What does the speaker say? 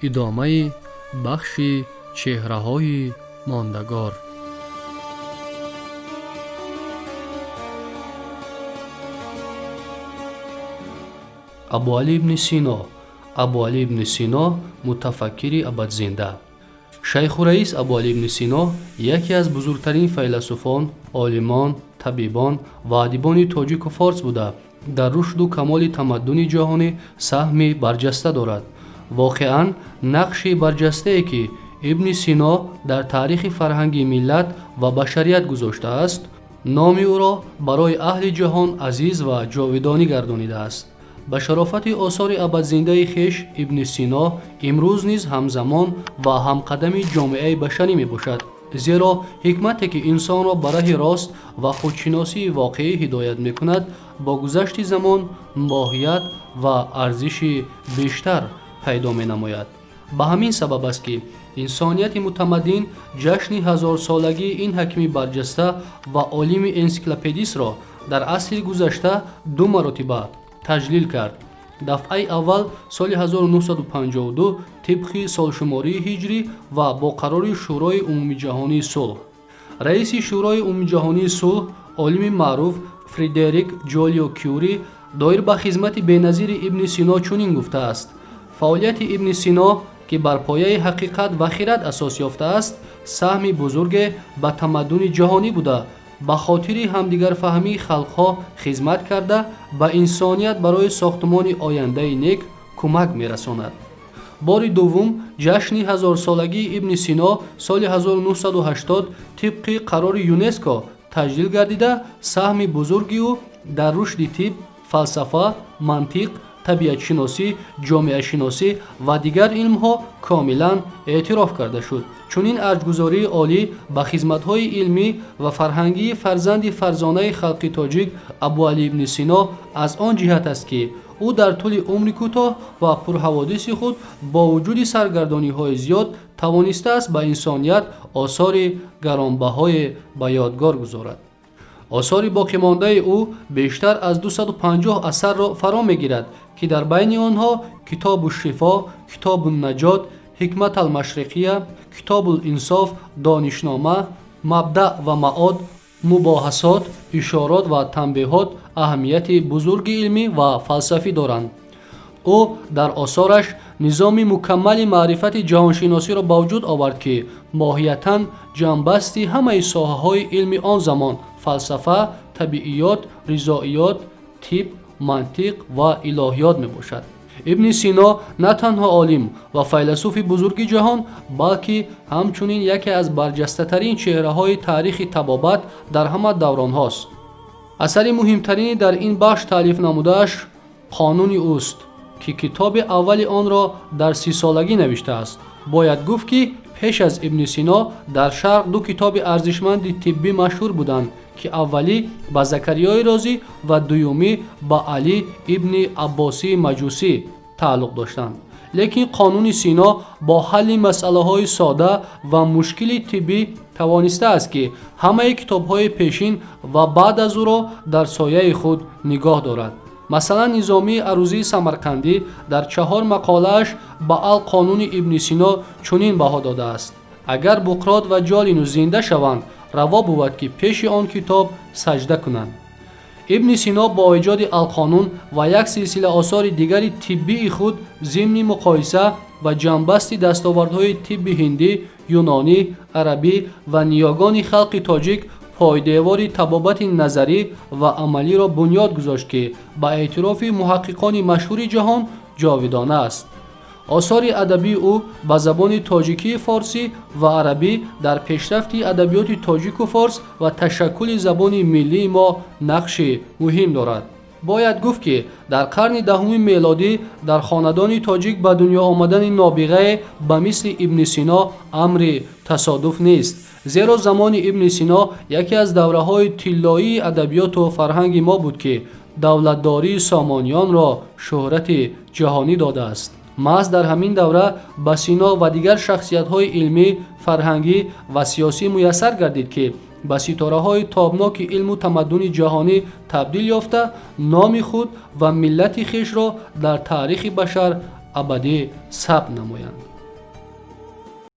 ادامه بخش چهره‌های ماندگار. ابوعلی ابن سینا. ابوعلی ابن سینا متفکری ابدزنده. شیخ الرئیس ابوعلی ابن سینا یکی از بزرگترین فیلسوفان، عالمان، طبیبان و ادیبان تاجیک و فارس بوده. در رشد و کمال تمدن جهانی سهمی برجسته دارد. واقعاً نقش برجسته ای که ابن سینا در تاریخ فرهنگی ملت و بشریت گذاشته است، نام او را برای اهل جهان عزیز و جاودانی گردانیده است. به شرافت آثار ابدزنده خویش ابن سینا امروز نیز همزمان و همقدم جامعه بشری می باشد، زیرا حکمتی که انسان را به راه راست و خودشناسی واقعی هدایت می کند با گذشت زمان ماهیت و ارزش بیشتر پیدا می نماید. به همین سبب است که انسانیت متمدن جشن 1000 سالگی این حکیم برجسته و عالم انسیکلوپدیست را در عصر گذشته 2 مرتبه تجلیل کرد. دفعه اول سال 1952 طبق سالشماری هجری و با قرار شورای عمومی جهانی صلح. رئیس شورای عمومی جهانی صلح، عالم معروف فریدریک جولیو کیوری، دایر به خدمت بی‌نظیر ابن سینا چنین گفته است: فعالیت ابن سینا که بر پایه حقیقت و خرد اساس یافته است، سهم بزرگ به تمدن جهانی بوده، به خاطر همدیگر فهمی خلقها خدمت کرده به انسانیت برای ساختمان آینده نیک کمک می‌رساند. بار دوم جشن 1000 سالگی ابن سینا سال 1980 طبق قرار یونسکو تجلیل گردیده، سهم بزرگی او در رشد طب، فلسفه، منطق، طبیعت شناسی، جامعه شناسی و دیگر علمها کاملا اعتراف کرده شد. چون این ارجگذاری عالی به خدمت‌های علمی و فرهنگی فرزند فرزانه خلق تاجیک ابوعلی ابن سینا از آن جهت است که او در طول عمر کوتاه و پرحوادث خود با وجود سرگردانی‌های زیاد توانسته است به انسانیت آثار گرانبهای به یادگار گذارد. آثار باقی مانده او بیشتر از 250 اثر را فرا می‌گیرد که در بین آنها کتاب الشفا، کتاب النجات، حکمت المشرقیه، کتاب الانصاف، دانشنامه، مبدأ و معاد، مباحثات، اشارات و تنبیهات اهمیت بزرگ علمی و فلسفی دارند. او در آثارش نظام مکمل معرفت جهانشناسی را به وجود آورد که ماهیتاً جنبستی همه ساحه‌های علم آن زمان، فلسفه، طبیعیات، ریاضیات، طب، منطق و الهیات می باشد. ابن سینا نه تنها عالم و فیلسوف بزرگ جهان، بلکه همچنین یکی از برجسته ترین چهره های تاریخ طبابت در همه دوران هاست. اثر مهمترین در این بخش تالیف نموده‌اش قانون اوست که کتاب اول آن را در 30 سالگی نوشته است. باید گفت که پیش از ابن سینا در شرق 2 کتاب ارزشمند طبی مشهور بودند که اولی به زکریای رازی و دومی به علی ابن عباسی مجوسی تعلق داشتند. لیکن قانون سینا با حل مسئله های ساده و مشکل طبی توانسته است که همه کتاب های پیشین و بعد از او را در سایه خود نگاه دارد. مثلا نظامی عروضی سمرقندی در 4 مقاله‌اش به القانون ابن سینا چنین بها داده است: اگر بقراط و جالینو زنده شوند، روا بود که پیش آن کتاب سجده کنند. ابن سینا با ایجاد القانون و یک سلسله آثار دیگر طبی خود ضمن مقایسه و جنبستی دستاوردهای طب هندی، یونانی، عربی و نیاگان خلق تاجیک پایدیوار طبابت نظری و عملی را بنیاد گذاشت که با اعتراف محققان مشهور جهان جاودانه است. آثار ادبی او به زبان تاجیکی، فارسی و عربی در پیشرفت ادبیات تاجیک و فارس و تشکل زبان ملی ما نقش مهم دارد. باید گفت که در قرن 10 میلادی در خاندان تاجیک به دنیا آمدن نابغه به مثل ابن سینا امر تصادف نیست، زیرا زمان ابن سینا یکی از دوره‌های طلایی ادبیات و فرهنگ ما بود که دولتداری سامانیان را شهرت جهانی داده است. محض در همین دوره به سینا و دیگر شخصیت‌های علمی، فرهنگی و سیاسی میسر گردید که به ستاره‌های تابناک علم و تمدن جهانی تبدیل یافته نام خود و ملت خویش را در تاریخ بشر абадӣ сабт намоянд.